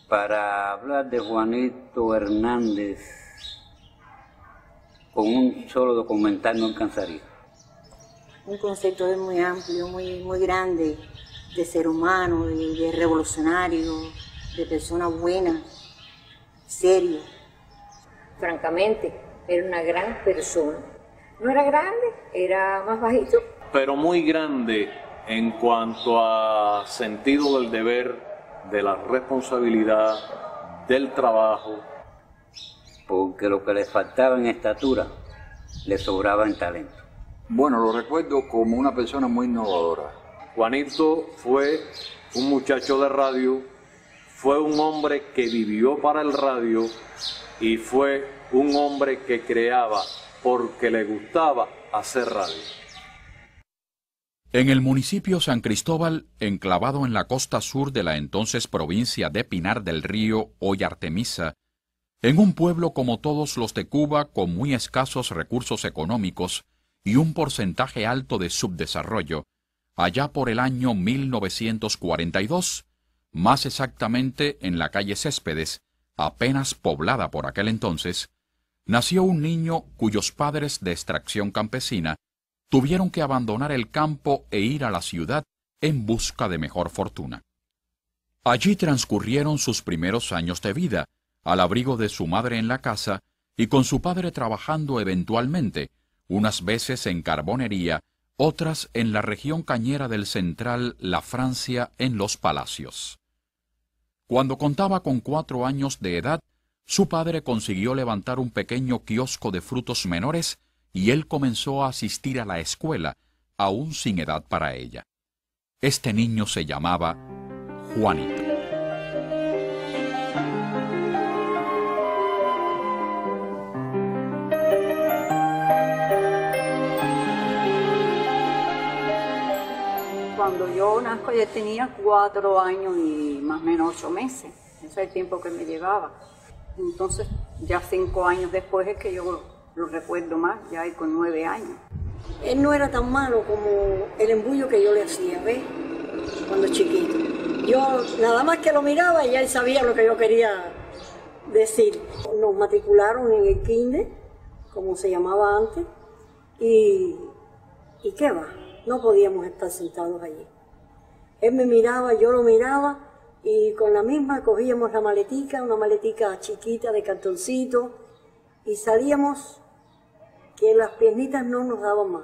Para hablar de Juanito Hernández, con un solo documental no alcanzaría. Un concepto es muy amplio, muy grande, de ser humano, de revolucionario, de persona buena, serio. Francamente, era una gran persona. No era grande, era más bajito. Pero muy grande en cuanto a sentido del deber, de la responsabilidad, del trabajo. Porque lo que le faltaba en estatura, le sobraba en talento. Bueno, lo recuerdo como una persona muy innovadora. Juanito fue un muchacho de radio, fue un hombre que vivió para el radio y fue un hombre que creaba porque le gustaba hacer radio. En el municipio San Cristóbal, enclavado en la costa sur de la entonces provincia de Pinar del Río, hoy Artemisa, en un pueblo como todos los de Cuba con muy escasos recursos económicos y un porcentaje alto de subdesarrollo, allá por el año 1942, más exactamente en la calle Céspedes, apenas poblada por aquel entonces, nació un niño cuyos padres de extracción campesina tuvieron que abandonar el campo e ir a la ciudad en busca de mejor fortuna. Allí transcurrieron sus primeros años de vida, al abrigo de su madre en la casa y con su padre trabajando eventualmente, unas veces en carbonería, otras en la región cañera del Central, la Francia, en los Palacios. Cuando contaba con 4 años de edad, su padre consiguió levantar un pequeño kiosco de frutos menores y él comenzó a asistir a la escuela, aún sin edad para ella. Este niño se llamaba Juanito. Cuando yo nazco ya tenía 4 años y más o menos 8 meses. Ese es el tiempo que me llevaba. Entonces, ya 5 años después es que yo lo recuerdo más, ya con 9 años. Él no era tan malo como el embullo que yo le hacía, ¿ves? Cuando chiquito. Yo nada más que lo miraba y ya él sabía lo que yo quería decir. Nos matricularon en el kinder, como se llamaba antes, y ¿qué va? No podíamos estar sentados allí. Él me miraba, yo lo miraba, y con la misma cogíamos la maletica, una maletica chiquita de cartoncito, y salíamos que las piernitas no nos daban más.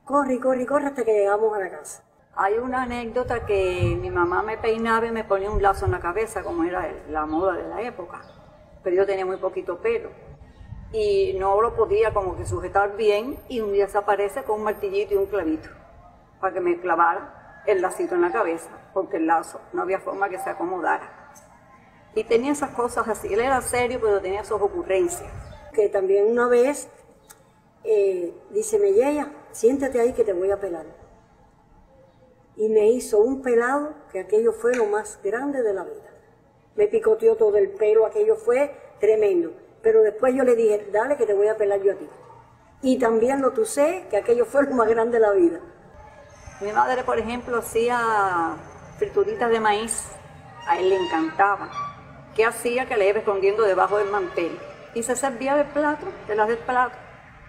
Corre, corre, corre hasta que llegamos a la casa. Hay una anécdota que mi mamá me peinaba y me ponía un lazo en la cabeza, como era la moda de la época, pero yo tenía muy poquito pelo. Y no lo podía como que sujetar bien, y un día se aparece con un martillito y un clavito para que me clavara el lacito en la cabeza, porque el lazo no había forma que se acomodara. Y tenía esas cosas así, él era serio, pero tenía sus ocurrencias. Que también una vez dice, Melleya, siéntate ahí que te voy a pelar. Y me hizo un pelado que aquello fue lo más grande de la vida. Me picoteó todo el pelo, aquello fue tremendo. Pero después yo le dije, dale que te voy a pelar yo a ti. Y también lo tucé, que aquello fue lo más grande de la vida. Mi madre, por ejemplo, hacía frituritas de maíz. A él le encantaba. ¿Qué hacía? Que le iba escondiendo debajo del mantel. Y se servía del plato, de las del plato.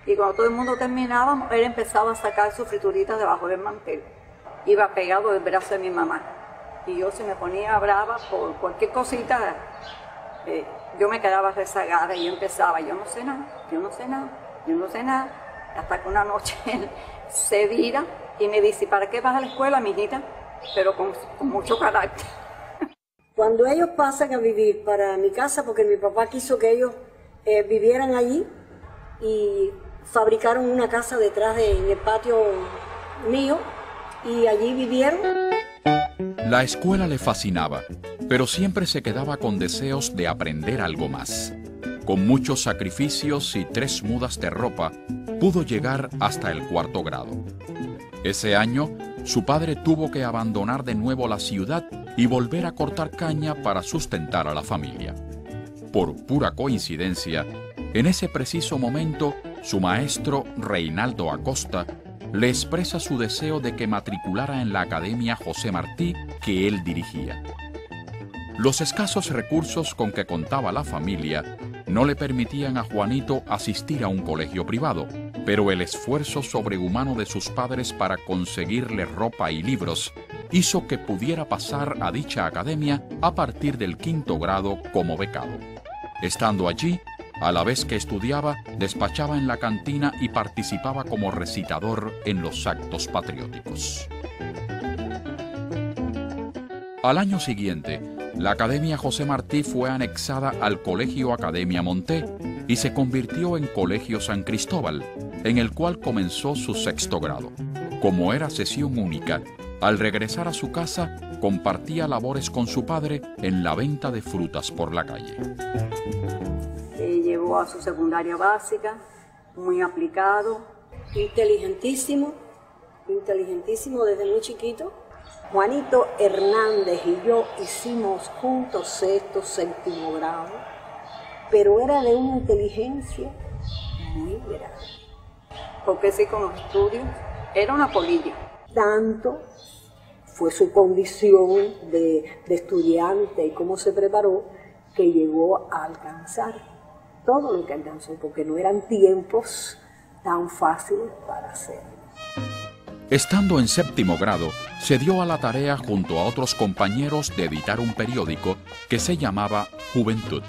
Y cuando todo el mundo terminaba, él empezaba a sacar sus frituritas debajo del mantel. Iba pegado del brazo de mi mamá. Y yo, se me ponía brava por cualquier cosita, yo me quedaba rezagada y yo empezaba, yo no sé nada, yo no sé nada, yo no sé nada, hasta que una noche él se vira y me dice, ¿para qué vas a la escuela, mijita? Pero con mucho carácter. Cuando ellos pasan a vivir para mi casa, porque mi papá quiso que ellos vivieran allí, y fabricaron una casa detrás en el patio mío, y allí vivieron. La escuela le fascinaba, pero siempre se quedaba con deseos de aprender algo más. Con muchos sacrificios y 3 mudas de ropa, pudo llegar hasta el 4º grado. Ese año, su padre tuvo que abandonar de nuevo la ciudad y volver a cortar caña para sustentar a la familia. Por pura coincidencia, en ese preciso momento, su maestro, Reinaldo Acosta, le expresa su deseo de que matriculara en la Academia José Martí que él dirigía. Los escasos recursos con que contaba la familia no le permitían a Juanito asistir a un colegio privado, pero el esfuerzo sobrehumano de sus padres para conseguirle ropa y libros hizo que pudiera pasar a dicha academia a partir del 5º grado como becado. Estando allí, a la vez que estudiaba, despachaba en la cantina y participaba como recitador en los actos patrióticos. Al año siguiente, la Academia José Martí fue anexada al Colegio Academia Monté y se convirtió en Colegio San Cristóbal, en el cual comenzó su 6º grado. Como era sesión única, al regresar a su casa, compartía labores con su padre en la venta de frutas por la calle. Llegó a su secundaria básica, muy aplicado. Inteligentísimo desde muy chiquito. Juanito Hernández y yo hicimos juntos 6º, 7º grado, pero era de una inteligencia muy grande. Porque sí, con los estudios, era una polilla. Tanto fue su condición de estudiante y cómo se preparó, que llegó a alcanzar todo lo que alcanzó, porque no eran tiempos tan fáciles para hacerlo. Estando en 7º grado, se dio a la tarea junto a otros compañeros de editar un periódico que se llamaba Juventud.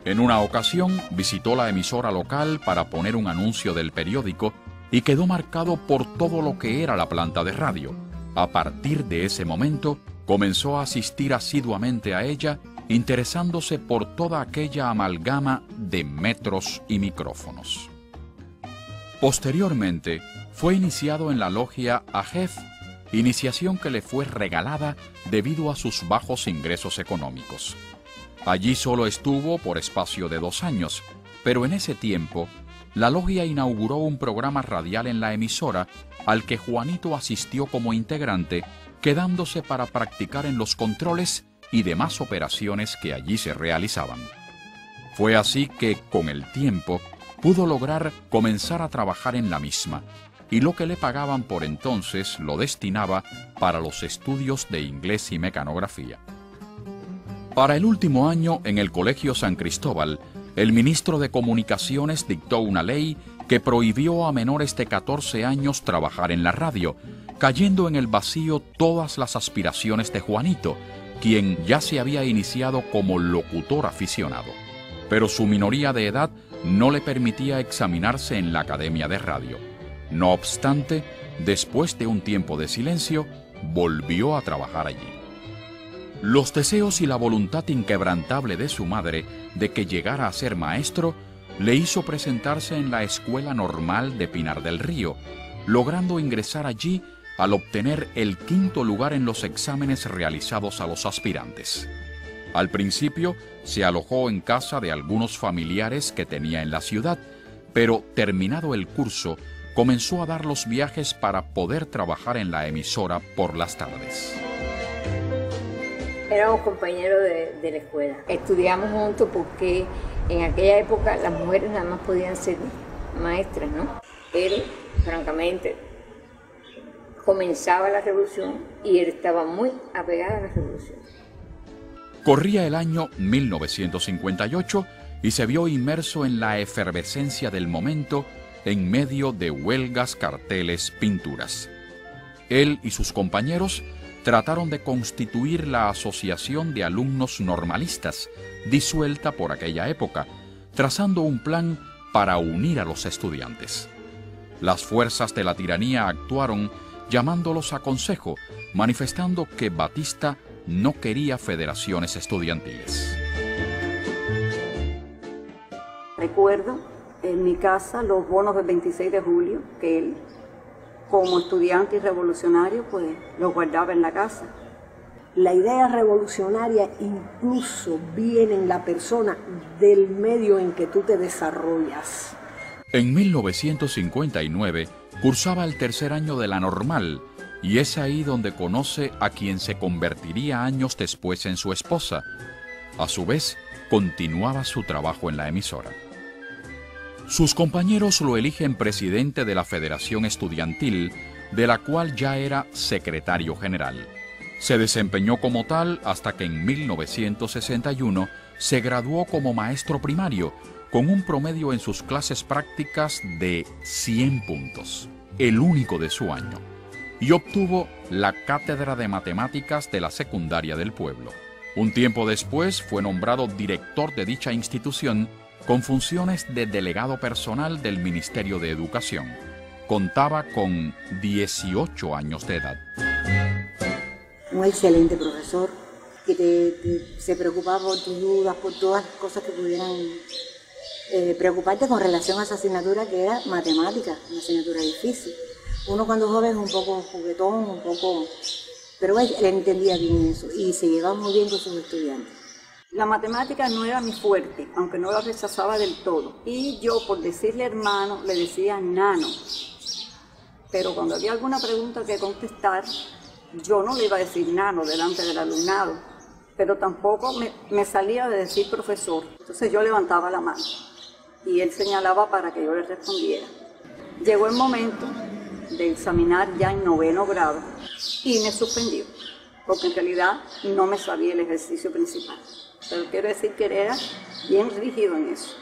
En una ocasión visitó la emisora local para poner un anuncio del periódico y quedó marcado por todo lo que era la planta de radio. A partir de ese momento, comenzó a asistir asiduamente a ella, interesándose por toda aquella amalgama de metros y micrófonos. Posteriormente, fue iniciado en la logia AJEF, iniciación que le fue regalada debido a sus bajos ingresos económicos. Allí solo estuvo por espacio de 2 años, pero en ese tiempo, la logia inauguró un programa radial en la emisora al que Juanito asistió como integrante, quedándose para practicar en los controles y demás operaciones que allí se realizaban. Fue así que, con el tiempo, pudo lograr comenzar a trabajar en la misma, y lo que le pagaban por entonces lo destinaba para los estudios de inglés y mecanografía. Para el último año en el Colegio San Cristóbal, el ministro de Comunicaciones dictó una ley que prohibió a menores de 14 años trabajar en la radio, cayendo en el vacío todas las aspiraciones de Juanito, quien ya se había iniciado como locutor aficionado. Pero su minoría de edad no le permitía examinarse en la Academia de Radio. No obstante, después de un tiempo de silencio, volvió a trabajar allí. Los deseos y la voluntad inquebrantable de su madre de que llegara a ser maestro le hizo presentarse en la Escuela Normal de Pinar del Río, logrando ingresar allí al obtener el 5º lugar en los exámenes realizados a los aspirantes. Al principio se alojó en casa de algunos familiares que tenía en la ciudad, pero terminado el curso, comenzó a dar los viajes para poder trabajar en la emisora por las tardes. Éramos compañeros de la escuela. Estudiamos juntos porque en aquella época las mujeres nada más podían ser maestras, ¿no? Él, francamente, comenzaba la revolución y él estaba muy apegado a la revolución. Corría el año 1958 y se vio inmerso en la efervescencia del momento en medio de huelgas, carteles, pinturas. Él y sus compañeros trataron de constituir la Asociación de Alumnos Normalistas, disuelta por aquella época, trazando un plan para unir a los estudiantes. Las fuerzas de la tiranía actuaron llamándolos a consejo, manifestando que Batista no quería federaciones estudiantiles. Recuerdo en mi casa los bonos del 26 de julio, que él, como estudiante y revolucionario, pues los guardaba en la casa. La idea revolucionaria incluso viene en la persona del medio en que tú te desarrollas. En 1959 cursaba el 3er año de la normal y es ahí donde conoce a quien se convertiría años después en su esposa. A su vez, continuaba su trabajo en la emisora. Sus compañeros lo eligen presidente de la Federación Estudiantil, de la cual ya era secretario general. Se desempeñó como tal hasta que en 1961 se graduó como maestro primario, con un promedio en sus clases prácticas de 100 puntos, el único de su año, y obtuvo la cátedra de matemáticas de la secundaria del pueblo. Un tiempo después fue nombrado director de dicha institución con funciones de delegado personal del Ministerio de Educación. Contaba con 18 años de edad. Un excelente profesor que se preocupaba por tus dudas, por todas las cosas que pudieran preocuparte con relación a esa asignatura que era matemática, una asignatura difícil. Uno cuando joven es un poco juguetón, pero él entendía bien eso y se llevaba muy bien con sus estudiantes. La matemática no era mi fuerte, aunque no la rechazaba del todo. Y yo, por decirle hermano, le decía nano. Pero cuando había alguna pregunta que contestar, yo no le iba a decir nano delante del alumnado, pero tampoco me salía de decir profesor. Entonces yo levantaba la mano y él señalaba para que yo le respondiera. Llegó el momento de examinar ya en 9º grado y me suspendió, porque en realidad no me sabía el ejercicio principal. Pero quiero decir que era bien rígido en eso.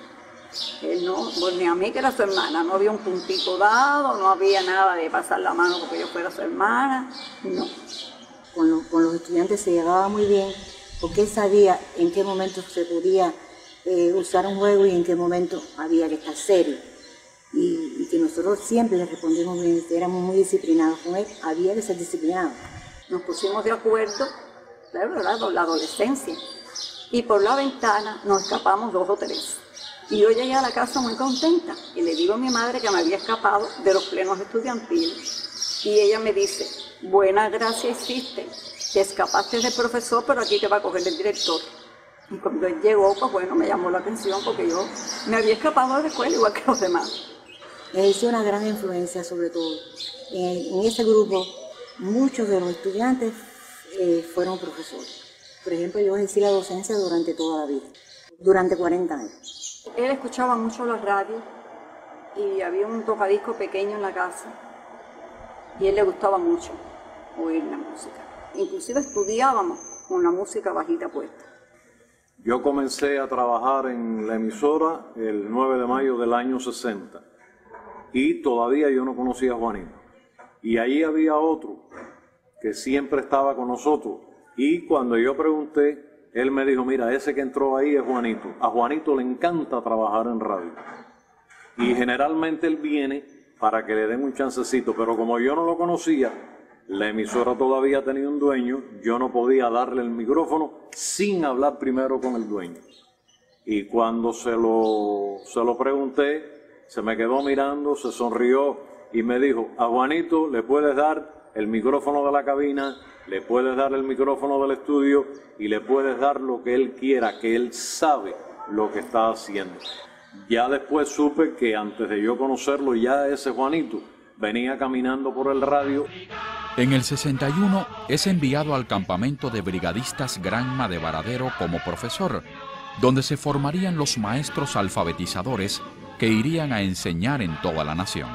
Él no, pues ni a mí que era su hermana, no había un puntito dado, no había nada de pasar la mano porque yo fuera su hermana, no. Con los estudiantes se llevaba muy bien, porque él sabía en qué momento se podía usar un juego y en qué momento había que estar serio. Y que nosotros siempre le respondimos bien, éramos muy disciplinados con él, había que ser disciplinados. Nos pusimos de acuerdo, ¿verdad?, por la adolescencia, y por la ventana nos escapamos 2 o 3. Y yo llegué a la casa muy contenta y le digo a mi madre que me había escapado de los plenos estudiantiles. Y ella me dice, buena gracia hiciste, te escapaste del profesor, pero aquí te va a coger el director. Y cuando él llegó, pues bueno, me llamó la atención porque yo me había escapado de la escuela igual que los demás. Ejerció una gran influencia sobre todo. En ese grupo, muchos de los estudiantes fueron profesores. Por ejemplo, yo ejercí la docencia durante toda la vida, durante 40 años. Él escuchaba mucho la radio y había un tocadisco pequeño en la casa y a él le gustaba mucho oír la música. Inclusive estudiábamos con la música bajita puesta. Yo comencé a trabajar en la emisora el 9 de mayo del año 60 y todavía yo no conocía a Juanito. Y allí había otro que siempre estaba con nosotros y cuando yo pregunté, él me dijo, mira, ese que entró ahí es Juanito. A Juanito le encanta trabajar en radio. Y generalmente él viene para que le den un chancecito, pero como yo no lo conocía, la emisora todavía tenía un dueño, yo no podía darle el micrófono sin hablar primero con el dueño. Y cuando se lo pregunté, se me quedó mirando, se sonrió y me dijo, a Juanito le puedes dar el micrófono de la cabina, le puedes dar el micrófono del estudio y le puedes dar lo que él quiera, que él sabe lo que está haciendo. Ya después supe que antes de yo conocerlo, ya ese Juanito venía caminando por el radio. En el 61 es enviado al campamento de brigadistas Granma de Varadero como profesor, donde se formarían los maestros alfabetizadores que irían a enseñar en toda la nación.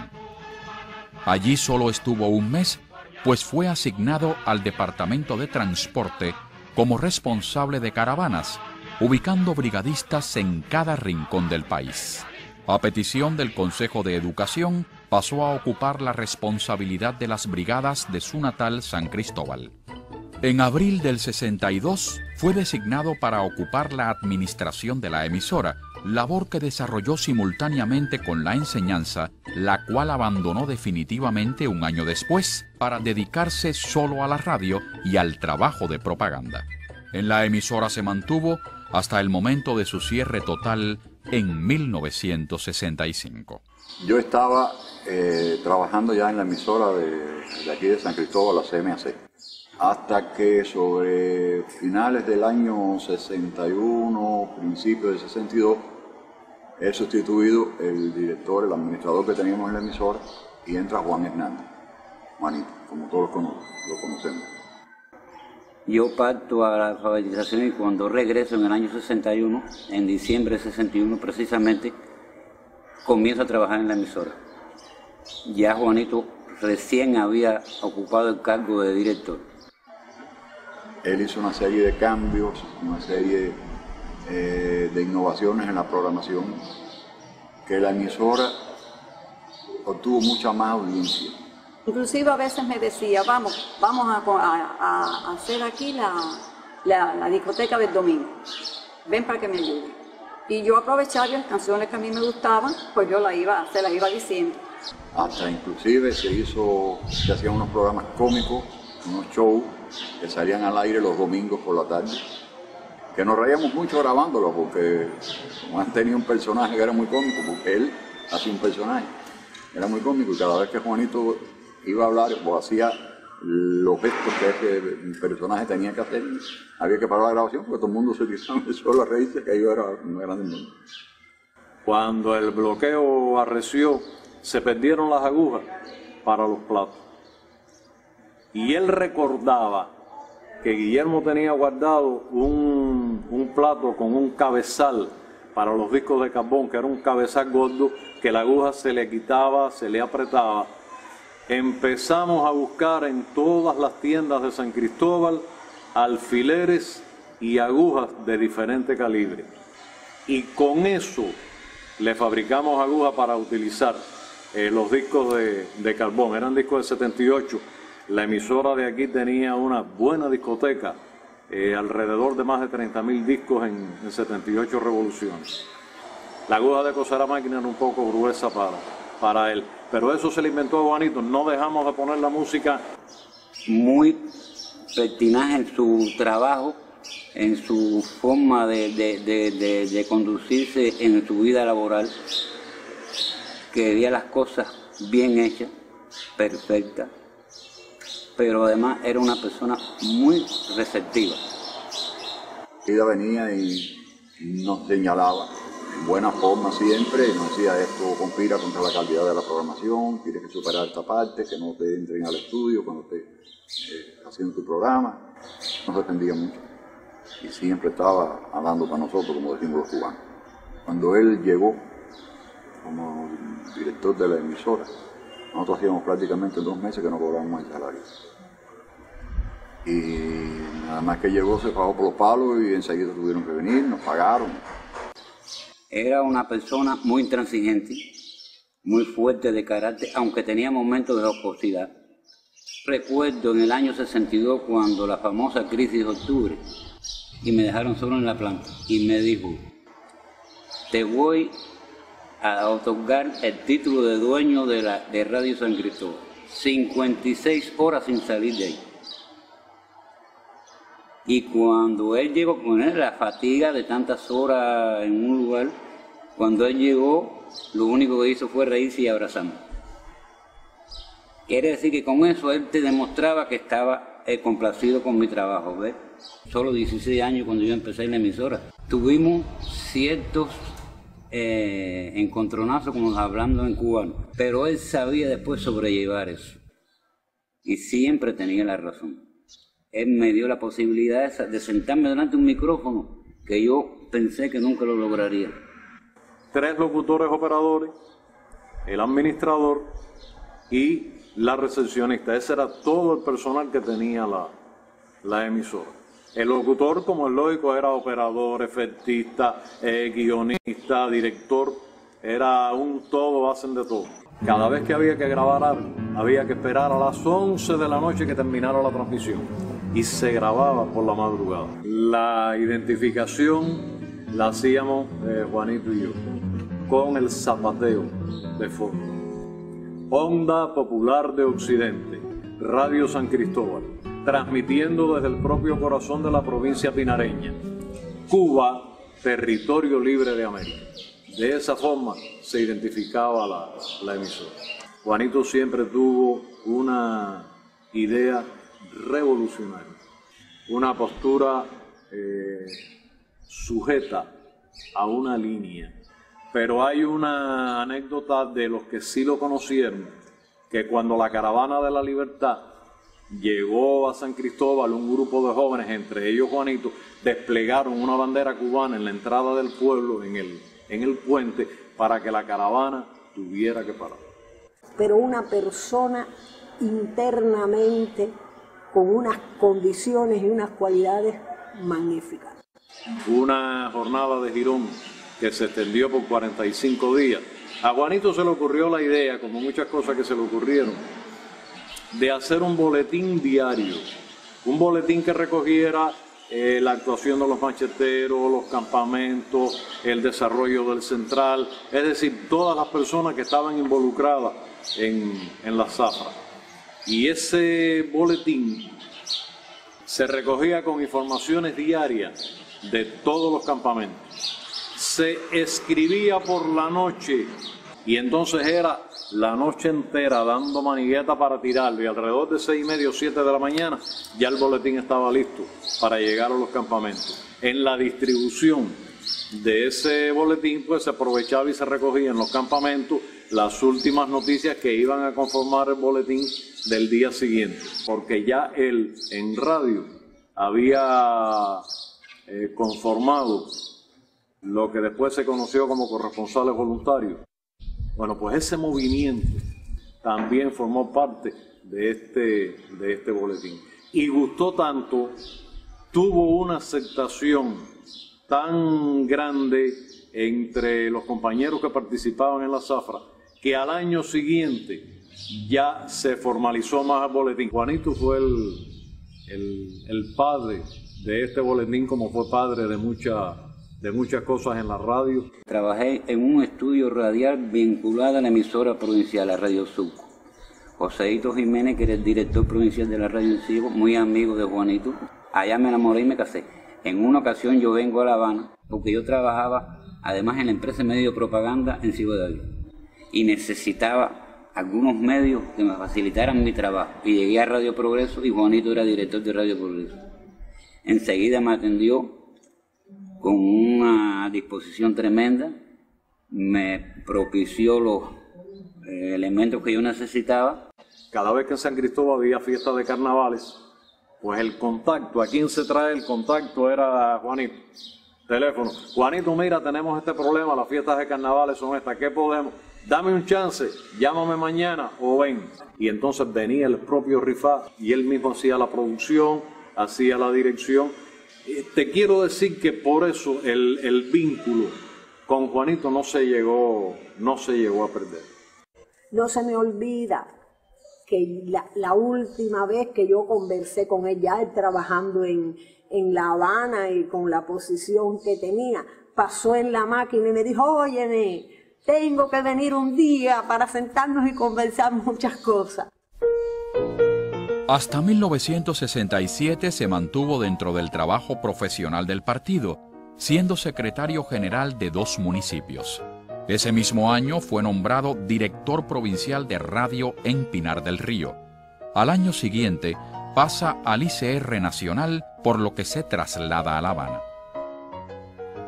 Allí solo estuvo un mes, pues fue asignado al Departamento de Transporte como responsable de caravanas, ubicando brigadistas en cada rincón del país. A petición del Consejo de Educación, pasó a ocupar la responsabilidad de las brigadas de su natal San Cristóbal. En abril del 62 fue designado para ocupar la administración de la emisora, labor que desarrolló simultáneamente con la enseñanza, la cual abandonó definitivamente un año después para dedicarse solo a la radio y al trabajo de propaganda. En la emisora se mantuvo hasta el momento de su cierre total en 1965. Yo estaba trabajando ya en la emisora de aquí de San Cristóbal, la CMAC, hasta que sobre finales del año 61, principios del 62, he sustituido el director, el administrador que teníamos en la emisora, y entra Juan Hernández, Juanito, como todos lo conocemos. Yo parto a la alfabetización y cuando regreso en el año 61, en diciembre de 61 precisamente, comienzo a trabajar en la emisora. Ya Juanito recién había ocupado el cargo de director. él hizo una serie de cambios, una serie de innovaciones en la programación, que la emisora obtuvo mucha más audiencia. Inclusive a veces me decía, vamos a hacer aquí la discoteca del domingo, ven para que me ayude. Y yo aprovechaba las canciones que a mí me gustaban, pues yo se las iba diciendo. Hasta inclusive se hacían unos programas cómicos, unos shows que salían al aire los domingos por la tarde, que nos reíamos mucho grabándolos, porque Juan tenía un personaje que era muy cómico, porque él hacía un personaje, era muy cómico, y cada vez que Juanito iba a hablar o hacía los gestos que ese personaje tenía que hacer, había que parar la grabación porque todo el mundo se tiraba solo a reírse, que yo era muy grande del mundo. Cuando el bloqueo arreció, se perdieron las agujas para los platos. Y él recordaba que Guillermo tenía guardado un plato con un cabezal para los discos de carbón, que era un cabezal gordo, que la aguja se le quitaba, se le apretaba. Empezamos a buscar en todas las tiendas de San Cristóbal alfileres y agujas de diferente calibre. Y con eso le fabricamos agujas para utilizar los discos de carbón. Eran discos de 78. La emisora de aquí tenía una buena discoteca, alrededor de más de 30.000 discos en 78 revoluciones. La aguja de coser a máquina era un poco gruesa para él. Pero eso se le inventó a Juanito, no dejamos de poner la música. Muy pertinaz en su trabajo, en su forma de conducirse en su vida laboral, que veía las cosas bien hechas, perfectas, pero además era una persona muy receptiva. Ella venía y nos señalaba en buena forma siempre, y nos decía: esto conspira contra la calidad de la programación, tienes que superar esta parte, que no te entren al estudio cuando estés haciendo tu programa. Nos defendía mucho y siempre estaba hablando para nosotros, como decimos los cubanos. Cuando él llegó como director de la emisora, nosotros hacíamos prácticamente 2 meses que no cobrábamos el salario. Y nada más que llegó se pagó por los palos y enseguida tuvieron que venir, nos pagaron. Era una persona muy intransigente, muy fuerte de carácter, aunque tenía momentos de jocosidad. Recuerdo en el año 62, cuando la famosa crisis de octubre, y me dejaron solo en la planta, y me dijo: te voy a otorgar el título de dueño de Radio San Cristóbal. 56 horas sin salir de ahí. Y cuando él llegó, con él, la fatiga de tantas horas en un lugar, cuando él llegó, lo único que hizo fue reírse y abrazarme. Quiere decir que con eso él te demostraba que estaba complacido con mi trabajo, ¿ves? Solo 16 años cuando yo empecé en la emisora. Tuvimos ciertos encontronazos, como hablando en cubano, pero él sabía después sobrellevar eso. Y siempre tenía la razón. Él me dio la posibilidad de sentarme delante de un micrófono que yo pensé que nunca lo lograría. 3 locutores operadores, el administrador y la recepcionista. Ese era todo el personal que tenía la emisora. El locutor, como es lógico, era operador, efectista, guionista, director. Era un todo, hacen de todo. Cada vez que había que grabar algo, había que esperar a las 11 de la noche que terminara la transmisión. Y se grababa por la madrugada. La identificación la hacíamos Juanito y yo, con el zapateo de fondo. Onda Popular de Occidente, Radio San Cristóbal, transmitiendo desde el propio corazón de la provincia pinareña. Cuba, territorio libre de América. De esa forma se identificaba la emisora. Juanito siempre tuvo una idea revolucionaria, una postura sujeta a una línea. Pero hay una anécdota de los que sí lo conocieron, que cuando la Caravana de la Libertad llegó a San Cristóbal, un grupo de jóvenes, entre ellos Juanito, desplegaron una bandera cubana en la entrada del pueblo, en el puente, para que la caravana tuviera que parar. Pero una persona internamente con unas condiciones y unas cualidades magníficas. Una jornada de Girón que se extendió por 45 días. A Juanito se le ocurrió la idea, como muchas cosas que se le ocurrieron, de hacer un boletín diario, un boletín que recogiera la actuación de los macheteros, los campamentos, el desarrollo del central, es decir, todas las personas que estaban involucradas en la zafra. Y ese boletín se recogía con informaciones diarias de todos los campamentos. Se escribía por la noche y entonces era la noche entera dando manigueta para tirarlo, y alrededor de 6:30 o 7 de la mañana ya el boletín estaba listo para llegar a los campamentos. En la distribución de ese boletín pues se aprovechaba y se recogía en los campamentos las últimas noticias que iban a conformar el boletín del día siguiente, porque ya él en radio había conformado lo que después se conoció como corresponsales voluntarios. Bueno, pues ese movimiento también formó parte de este boletín. Y gustó tanto, tuvo una aceptación tan grande entre los compañeros que participaban en la zafra, que al año siguiente ya se formalizó más el boletín. Juanito fue el padre de este boletín, como fue padre de muchas cosas en la radio. Trabajé en un estudio radial vinculado a la emisora provincial, a Radio Suco. Joséito Jiménez, que era el director provincial de la radio en Ciego, muy amigo de Juanito. Allá me enamoré y me casé. En una ocasión yo vengo a La Habana, porque yo trabajaba además en la empresa de medio de propaganda en Ciego de Ávila, y necesitaba algunos medios que me facilitaran mi trabajo. Y llegué a Radio Progreso y Juanito era director de Radio Progreso. Enseguida me atendió con una disposición tremenda, me propició los elementos que yo necesitaba. Cada vez que en San Cristóbal había fiestas de carnavales, pues el contacto, ¿a quién se trae el contacto? Era Juanito. Teléfono: Juanito, mira, tenemos este problema, las fiestas de carnavales son estas, ¿qué podemos? Dame un chance, llámame mañana o ven. Y entonces venía el propio Rifat y él mismo hacía la producción, hacía la dirección. Te quiero decir que por eso el vínculo con Juanito no se llegó a perder. No se me olvida que la última vez que yo conversé con él, ya él trabajando en La Habana y con la posición que tenía, pasó en la máquina y me dijo: óyeme, tengo que venir un día para sentarnos y conversar muchas cosas. Hasta 1967 se mantuvo dentro del trabajo profesional del partido, siendo secretario general de 2 municipios. Ese mismo año fue nombrado director provincial de radio en Pinar del Río. Al año siguiente pasa al ICR Nacional, por lo que se traslada a La Habana.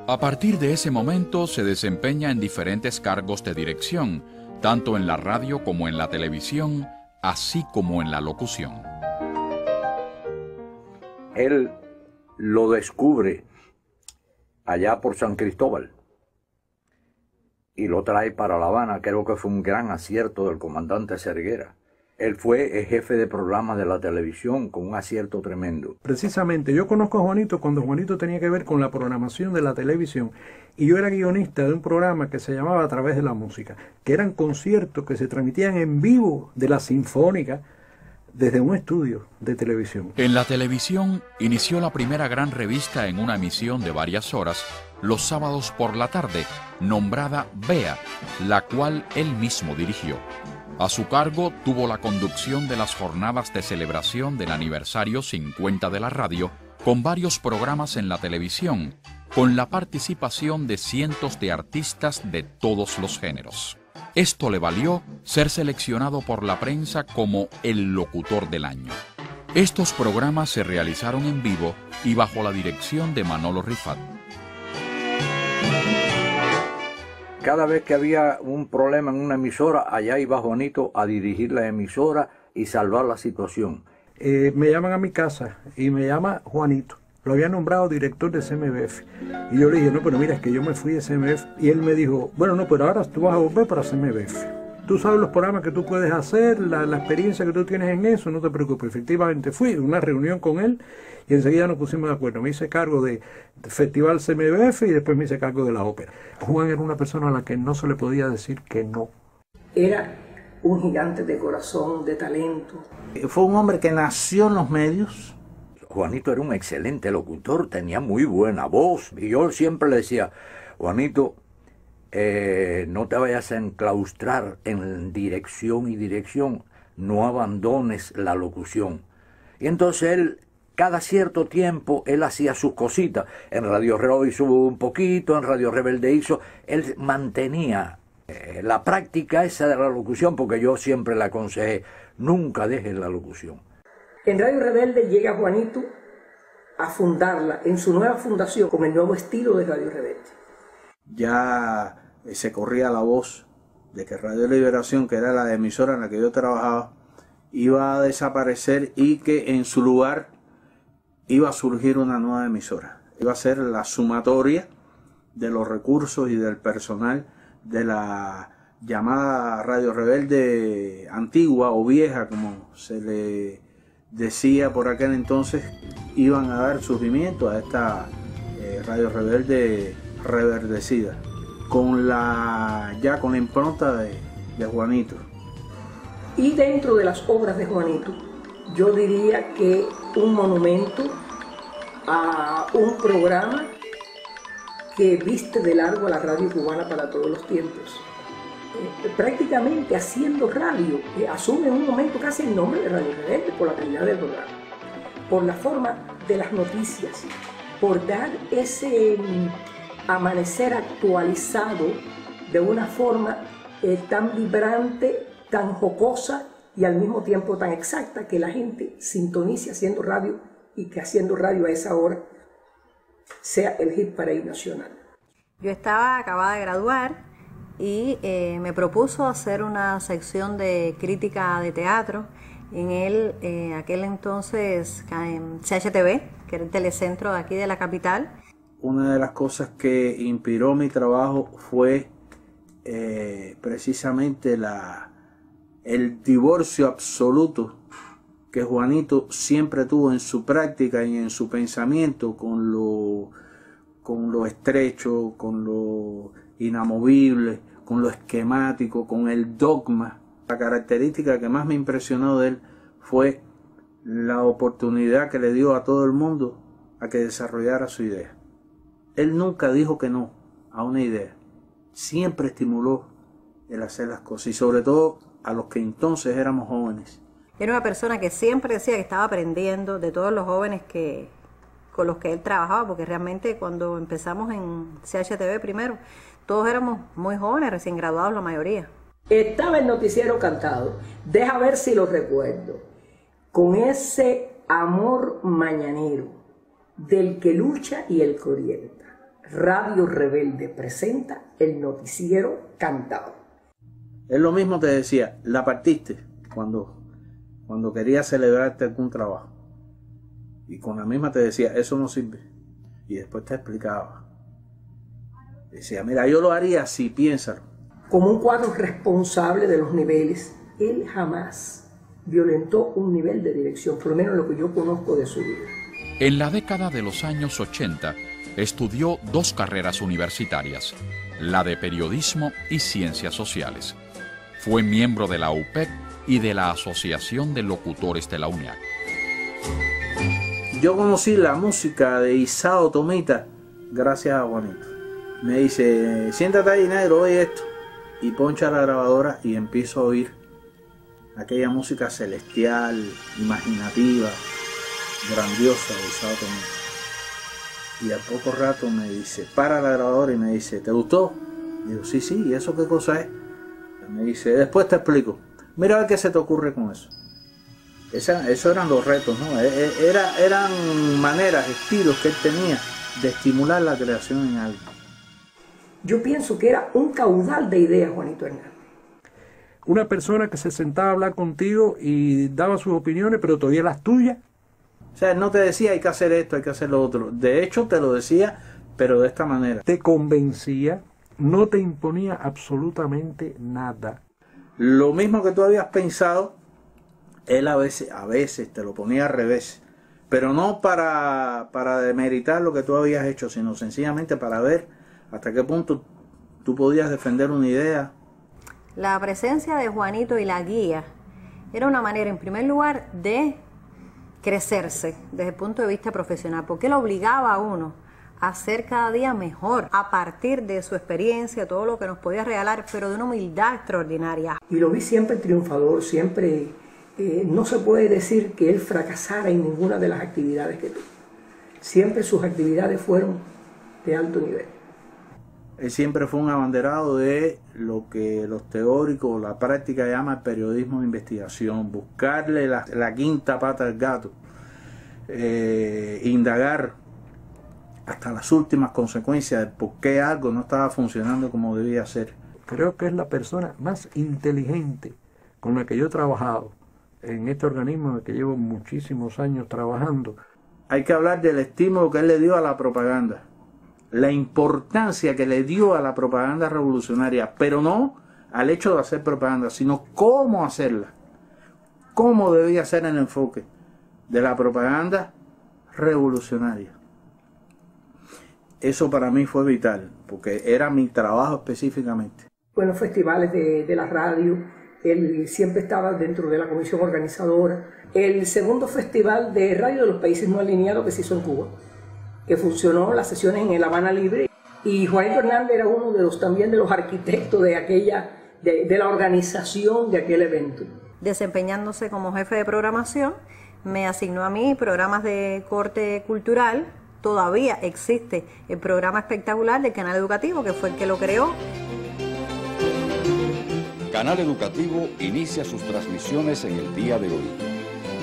A partir de ese momento se desempeña en diferentes cargos de dirección, tanto en la radio como en la televisión, así como en la locución. Él lo descubre allá por San Cristóbal y lo trae para La Habana. Creo que fue un gran acierto del comandante Cerguera. Él fue el jefe de programas de la televisión con un acierto tremendo. Precisamente, yo conozco a Juanito cuando Juanito tenía que ver con la programación de la televisión, y yo era guionista de un programa que se llamaba A Través de la Música, que eran conciertos que se transmitían en vivo de la Sinfónica desde un estudio de televisión. En la televisión inició la primera gran revista en una emisión de varias horas, los sábados por la tarde, nombrada Vea, la cual él mismo dirigió. A su cargo tuvo la conducción de las jornadas de celebración del aniversario 50 de la radio, con varios programas en la televisión, con la participación de cientos de artistas de todos los géneros. Esto le valió ser seleccionado por la prensa como el locutor del año. Estos programas se realizaron en vivo y bajo la dirección de Manolo Rifat. Cada vez que había un problema en una emisora, allá iba Juanito a dirigir la emisora y salvar la situación. Me llaman a mi casa y me llama Juanito. Lo había nombrado director de CMBF. Y yo le dije: no, pero mira, es que yo me fui de CMBF. Y él me dijo: bueno, no, pero ahora tú vas a volver para CMBF. tú sabes los programas que tú puedes hacer, la experiencia que tú tienes en eso, no te preocupes. Efectivamente fui a una reunión con él y enseguida nos pusimos de acuerdo. Me hice cargo del Festival CMBF y después me hice cargo de la ópera. Juan era una persona a la que no se le podía decir que no. Era un gigante de corazón, de talento. Fue un hombre que nació en los medios. Juanito era un excelente locutor, tenía muy buena voz. Y yo siempre le decía, Juanito, no te vayas a enclaustrar en dirección y dirección, no abandones la locución. Y entonces él, cada cierto tiempo, él hacía sus cositas. En Radio Reo hizo un poquito, en Radio Rebelde hizo. Él mantenía la práctica esa de la locución, porque yo siempre le aconsejé, nunca dejes la locución. En Radio Rebelde llega Juanito a fundarla en su nueva fundación con el nuevo estilo de Radio Rebelde. Ya se corría la voz de que Radio Liberación, que era la emisora en la que yo trabajaba, iba a desaparecer y que en su lugar iba a surgir una nueva emisora. Iba a ser la sumatoria de los recursos y del personal de la llamada Radio Rebelde antigua o vieja, como se le decía por aquel entonces. Iban a dar surgimiento a esta Radio Rebelde reverdecida, con la impronta de Juanito. Y dentro de las obras de Juanito, yo diría que un monumento a un programa que viste de largo a la radio cubana para todos los tiempos. Prácticamente haciendo radio, asume en un momento casi el nombre de Radio Rebelde por la calidad del programa, por la forma de las noticias, por dar ese amanecer actualizado de una forma tan vibrante, tan jocosa y al mismo tiempo tan exacta, que la gente sintonice haciendo radio y que haciendo radio a esa hora sea el hit parade nacional. Yo acababa de graduar y me propuso hacer una sección de crítica de teatro en aquel entonces CHTV, que era el telecentro de aquí de la capital. Una de las cosas que inspiró mi trabajo fue precisamente el divorcio absoluto que Juanito siempre tuvo en su práctica y en su pensamiento con lo estrecho, con lo inamovible, con lo esquemático, con el dogma. La característica que más me impresionó de él fue la oportunidad que le dio a todo el mundo a que desarrollara su idea. Él nunca dijo que no a una idea. Siempre estimuló el hacer las cosas, y sobre todo a los que entonces éramos jóvenes. Era una persona que siempre decía que estaba aprendiendo de todos los jóvenes con los que él trabajaba, porque realmente cuando empezamos en CHTV primero, todos éramos muy jóvenes, recién graduados la mayoría. Estaba el noticiero cantado, deja ver si lo recuerdo, con ese amor mañanero del que lucha y el que orienta. Radio Rebelde presenta el noticiero cantado. Él lo mismo te decía, la partiste cuando quería celebrarte algún trabajo. Y con la misma te decía, eso no sirve. Y después te explicaba. Decía, mira, yo lo haría así, piénsalo. Como un cuadro responsable de los niveles, él jamás violentó un nivel de dirección, por lo menos lo que yo conozco de su vida. En la década de los años 80, estudió 2 carreras universitarias, la de periodismo y ciencias sociales. Fue miembro de la UPEC y de la Asociación de Locutores de la UNIAC. Yo conocí la música de Isao Tomita gracias a Juanito. Me dice, siéntate ahí, negro, oye esto. Y poncha la grabadora y empiezo a oír aquella música celestial, imaginativa, grandiosa de Isao Tomita. Y al poco rato me dice, para la grabadora y me dice, ¿te gustó? Digo, sí, ¿y eso qué cosa es? Y me dice, después te explico. Mira a ver qué se te ocurre con eso. Eso eran los retos, ¿no? Eran maneras, estilos que él tenía de estimular la creación en algo. Yo pienso que era un caudal de ideas, Juanito Hernández. Una persona que se sentaba a hablar contigo y daba sus opiniones, pero todavía las tuyas. O sea, él no te decía hay que hacer esto, hay que hacer lo otro. De hecho, te lo decía, pero de esta manera. Te convencía, no te imponía absolutamente nada. lo mismo que tú habías pensado, él a veces te lo ponía al revés, pero no para demeritar lo que tú habías hecho, sino sencillamente para ver hasta qué punto tú podías defender una idea. La presencia de Juanito y la guía era una manera, en primer lugar, de crecerse desde el punto de vista profesional, porque él obligaba a uno a ser cada día mejor a partir de su experiencia, todo lo que nos podía regalar, pero de una humildad extraordinaria. Y lo vi siempre triunfador, siempre, no se puede decir que él fracasara en ninguna de las actividades que tuvo. Siempre sus actividades fueron de alto nivel. Él siempre fue un abanderado de lo que los teóricos, la práctica llama el periodismo de investigación, buscarle la quinta pata al gato, indagar hasta las últimas consecuencias de por qué algo no estaba funcionando como debía ser. Creo que es la persona más inteligente con la que yo he trabajado en este organismo en el que llevo muchísimos años trabajando. Hay que hablar del estímulo que él le dio a la propaganda, la importancia que le dio a la propaganda revolucionaria, pero no al hecho de hacer propaganda, sino cómo hacerla, cómo debía ser el enfoque de la propaganda revolucionaria. Eso para mí fue vital, porque era mi trabajo específicamente. Bueno, festivales de la radio, él siempre estaba dentro de la comisión organizadora. El segundo festival de radio de los países no alineados que se hizo en Cuba, que funcionó las sesiones en el Habana Libre, y Juanito Hernández era uno de también de los arquitectos de la organización de aquel evento. Desempeñándose como jefe de programación, me asignó a mí programas de corte cultural. Todavía existe el programa espectacular del Canal Educativo, que fue el que lo creó. Canal Educativo inicia sus transmisiones en el día de hoy.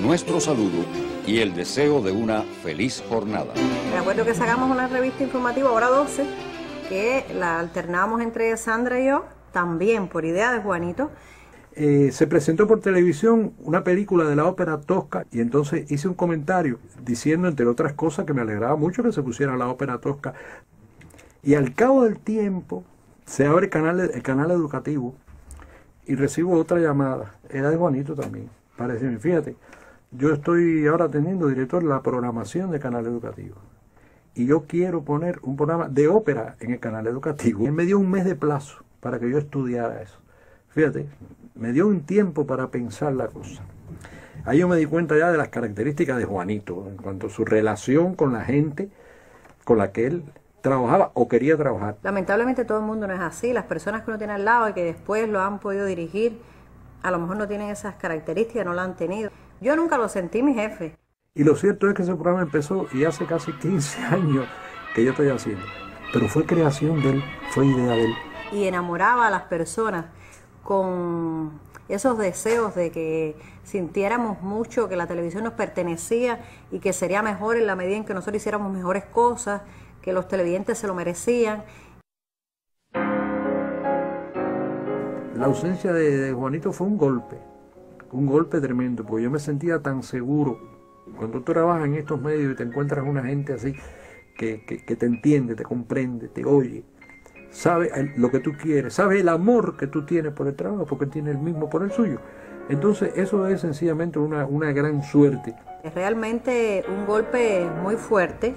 Nuestro saludo y el deseo de una feliz jornada. Recuerdo que sacamos una revista informativa, Hora 12, que la alternamos entre Sandra y yo, también por idea de Juanito. Se presentó por televisión una película de la ópera Tosca y entonces hice un comentario diciendo, entre otras cosas, que me alegraba mucho que se pusiera la ópera Tosca. Y al cabo del tiempo se abre el canal educativo y recibo otra llamada, era de Juanito también, para decirme, fíjate, yo estoy ahora teniendo director de la programación de Canal Educativo y yo quiero poner un programa de ópera en el Canal Educativo. Él me dio un mes de plazo para que yo estudiara eso. Fíjate, me dio un tiempo para pensar la cosa. Ahí yo me di cuenta ya de las características de Juanito, en cuanto a su relación con la gente con la que él trabajaba o quería trabajar. Lamentablemente todo el mundo no es así. Las personas que uno tiene al lado y que después lo han podido dirigir, a lo mejor no tienen esas características, no lo han tenido. Yo nunca lo sentí mi jefe. Y lo cierto es que ese programa empezó y hace casi 15 años que yo estoy haciendo. Pero fue creación de él, fue idea de él. Y enamoraba a las personas con esos deseos de que sintiéramos mucho que la televisión nos pertenecía y que sería mejor en la medida en que nosotros hiciéramos mejores cosas, que los televidentes se lo merecían. La ausencia de Juanito fue un golpe tremendo, porque yo me sentía tan seguro. Cuando tú trabajas en estos medios y te encuentras una gente así que te entiende, te comprende, te oye, sabe lo que tú quieres, sabe el amor que tú tienes por el trabajo, porque tiene el mismo por el suyo. Entonces eso es sencillamente una gran suerte. Es realmente un golpe muy fuerte,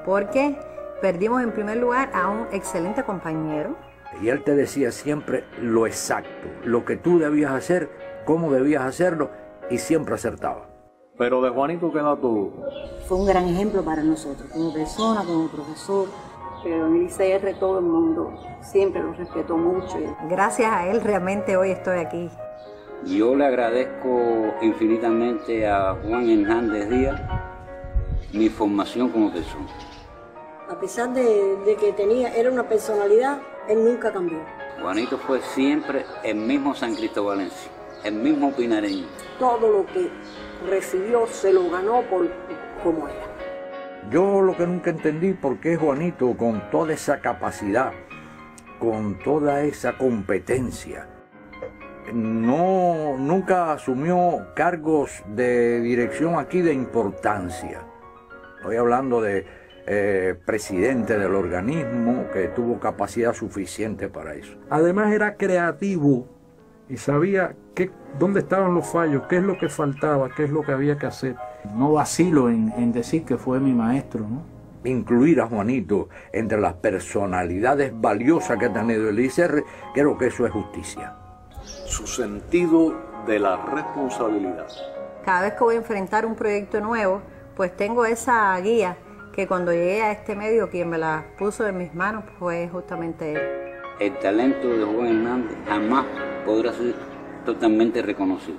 porque perdimos en primer lugar a un excelente compañero. Y él te decía siempre lo exacto, lo que tú debías hacer, cómo debías hacerlo, y siempre acertaba. Pero de Juanito queda todo. Fue un gran ejemplo para nosotros, como persona, como profesor. Pero en el ICR todo el mundo siempre lo respetó mucho. Gracias a él realmente hoy estoy aquí. Yo le agradezco infinitamente a Juan Hernández Díaz mi formación como persona. A pesar de que era una personalidad, él nunca cambió. Juanito fue siempre el mismo san cristobalense, el mismo pinareño. Todo lo que recibió se lo ganó por como era. Yo lo que nunca entendí por qué Juanito, con toda esa capacidad, con toda esa competencia, nunca asumió cargos de dirección aquí de importancia. Estoy hablando de presidente del organismo, que tuvo capacidad suficiente para eso. Además era creativo y sabía dónde estaban los fallos, qué es lo que faltaba, qué es lo que había que hacer. No vacilo en decir que fue mi maestro, ¿no? Incluir a Juanito entre las personalidades valiosas que ha tenido el ICR, creo que eso es justicia. Su sentido de la responsabilidad. Cada vez que voy a enfrentar un proyecto nuevo, pues tengo esa guía que cuando llegué a este medio, quien me la puso en mis manos fue justamente él. El talento de Juan Hernández jamás podrá ser totalmente reconocido.